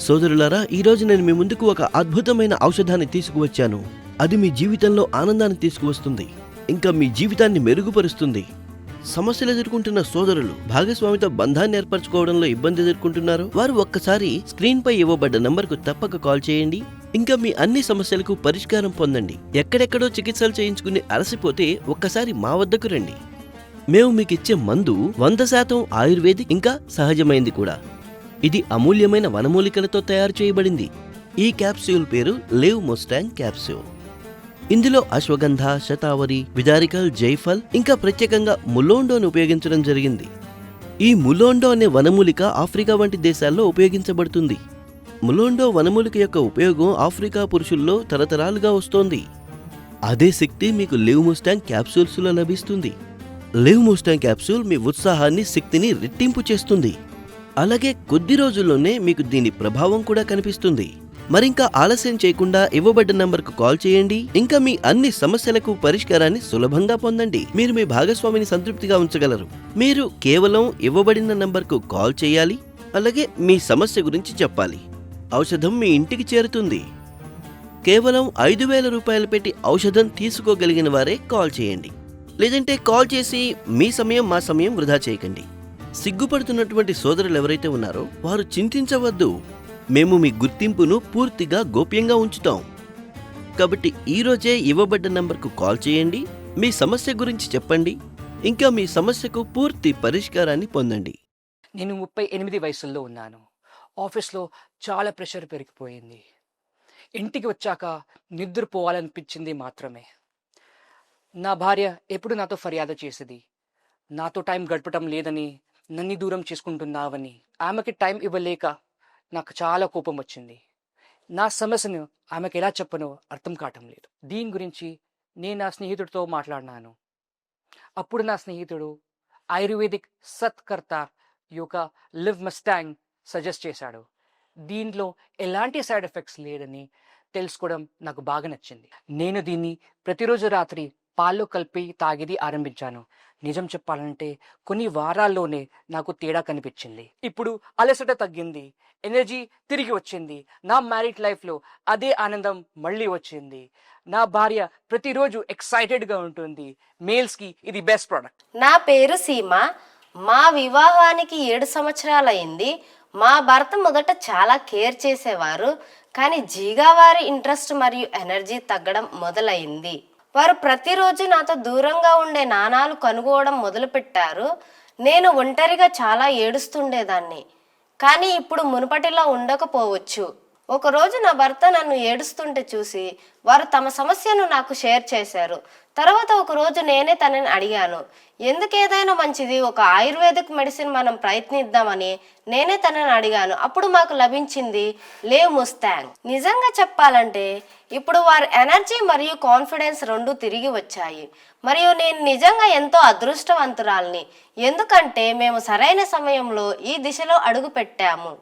సోదరులారా, ఈరోజు నేను మీ ముందుకు ఒక అద్భుతమైన ఔషధాన్ని తీసుకువచ్చాను. అది మీ జీవితంలో ఆనందాన్ని తీసుకువస్తుంది, ఇంకా మీ జీవితాన్ని మెరుగుపరుస్తుంది. సమస్యలు ఎదుర్కొంటున్న సోదరులు భాగస్వామితో బంధాన్ని ఏర్పరచుకోవడంలో ఇబ్బంది ఎదుర్కొంటున్నారు. వారు ఒక్కసారి స్క్రీన్ పై ఇవ్వబడ్డ నంబర్కు తప్పక కాల్ చేయండి. ఇంకా మీ అన్ని సమస్యలకు పరిష్కారం పొందండి. ఎక్కడెక్కడో చికిత్సలు చేయించుకుని అలసిపోతే ఒక్కసారి మా వద్దకు రండి. మేము మీకిచ్చే మందు 100% ఆయుర్వేదిక్, ఇంకా సహజమైంది కూడా. ఇది అమూల్యమైన వనమూలికలతో తయారు చేయబడింది. ఈ క్యాప్సూల్ పేరు లేవ్ మొస్టాంగ్ క్యాప్సూల్. ఇందులో అశ్వగంధ, శతావరి, విదారికల్, జైఫల్, ఇంకా ప్రత్యేకంగా ములోండోను ఉపయోగించడం జరిగింది. ఈ ములోండో అనే వనమూలిక ఆఫ్రికా వంటి దేశాల్లో ఉపయోగించబడుతుంది. ములోండో వనమూలిక యొక్క ఉపయోగం ఆఫ్రికా పురుషుల్లో తరతరాలుగా వస్తోంది. అదే శక్తి మీకు లేవ్ మొస్టాంగ్ క్యాప్సూల్స్లో లభిస్తుంది. లేవ్ మొస్టాంగ్ క్యాప్సూల్ మీ ఉత్సాహాన్ని, శక్తిని రెట్టింపు చేస్తుంది. అలాగే కొద్ది రోజుల్లోనే మీకు దీని ప్రభావం కూడా కనిపిస్తుంది. మరింకా ఆలస్యం చేయకుండా ఇవ్వబడ్డ నంబర్కు కాల్ చేయండి. ఇంకా మీ అన్ని సమస్యలకు పరిష్కారాన్ని సులభంగా పొందండి. మీరు మీ భాగస్వామిని సంతృప్తిగా ఉంచగలరు. మీరు కేవలం ఇవ్వబడిన నంబర్కు కాల్ చేయాలి. అలాగే మీ సమస్య గురించి చెప్పాలి. ఔషధం మీ ఇంటికి చేరుతుంది. కేవలం 5,000 రూపాయలు పెట్టి ఔషధం తీసుకోగలిగిన వారే కాల్ చేయండి. లేదంటే కాల్ చేసి మీ సమయం, మా సమయం వృధా చేయకండి. సిగ్గుపడుతున్నటువంటి సోదరులు ఎవరైతే ఉన్నారో వారు చింతించవద్దు. మేము మీ గుర్తింపును పూర్తిగా గోప్యంగా ఉంచుతాం. కాబట్టి ఈరోజే ఇవ్వబడ్డ నంబర్కు కాల్ చేయండి. మీ సమస్య గురించి చెప్పండి. ఇంకా మీ సమస్యకు పూర్తి పరిష్కారాన్ని పొందండి. నేను 38 వయసుల్లో ఉన్నాను. ఆఫీస్లో చాలా ప్రెషర్ పెరిగిపోయింది. ఇంటికి వచ్చాక నిద్రపోవాలనిపించింది మాత్రమే. నా భార్య ఎప్పుడు నాతో ఫర్యాదు చేసేది. నాతో టైం గడపటం లేదని, నన్ను దూరం చేసుకుంటున్నావని. ఆమెకి టైం ఇవ్వలేక నాకు చాలా కోపం వచ్చింది. నా సమస్యను ఆమెకి ఎలా చెప్పనో అర్థం కావటం లేదు. దీని గురించి నేను నా స్నేహితుడితో మాట్లాడినాను. అప్పుడు నా స్నేహితుడు ఆయుర్వేదిక్ సత్కర్త యొక్క లివ్ మస్టాంగ్ సజెస్ట్ చేశాడు. దీంట్లో ఎలాంటి సైడ్ ఎఫెక్ట్స్ లేదని తెలుసుకోవడం నాకు బాగా నచ్చింది. నేను దీన్ని ప్రతిరోజు రాత్రి పాల్లో కలిపి తాగేది ఆరంభించాను. నిజం చెప్పాలంటే కొన్ని వారాల్లోనే నాకు తేడా కనిపించింది. ఇప్పుడు అలసట తగ్గింది, ఎనర్జీ తిరిగి వచ్చింది. నా మ్యారీడ్ లైఫ్లో అదే ఆనందం మళ్ళీ వచ్చింది. నా భార్య ప్రతిరోజు ఎక్సైటెడ్గా ఉంటుంది. మేల్స్కి ఇది బెస్ట్ ప్రోడక్ట్. నా పేరు సీమ. మా వివాహానికి 7 సంవత్సరాలైంది. మా భర్త మొదట చాలా కేర్ చేసేవారు, కానీ జీగా వారి ఇంట్రెస్ట్ మరియు ఎనర్జీ తగ్గడం మొదలైంది. వారు ప్రతిరోజు నాతో దూరంగా ఉండే నాణాలు కనుగోవడం మొదలుపెట్టారు. నేను ఒంటరిగా చాలా ఏడుస్తుండేదాన్ని, కానీ ఇప్పుడు మునుపటిలా ఉండకపోవచ్చు. ఒకరోజు నా భర్త నన్ను ఏడుస్తుంటే చూసి వారు తమ సమస్యను నాకు షేర్ చేశారు. తర్వాత ఒకరోజు నేనే తనని అడిగాను, ఎందుకు ఏదైనా మంచిది ఒక ఆయుర్వేదిక్ మెడిసిన్ మనం ప్రయత్నిద్దామని నేనే తనని అడిగాను. అప్పుడు మాకు లభించింది లేవ్ మొస్టాంగ్. నిజంగా చెప్పాలంటే ఇప్పుడు వారి ఎనర్జీ మరియు కాన్ఫిడెన్స్ రెండు తిరిగి వచ్చాయి. మరియు నేను నిజంగా ఎంతో అదృష్టవంతురాల్ని, ఎందుకంటే మేము సరైన సమయంలో ఈ దిశలో అడుగు పెట్టాము.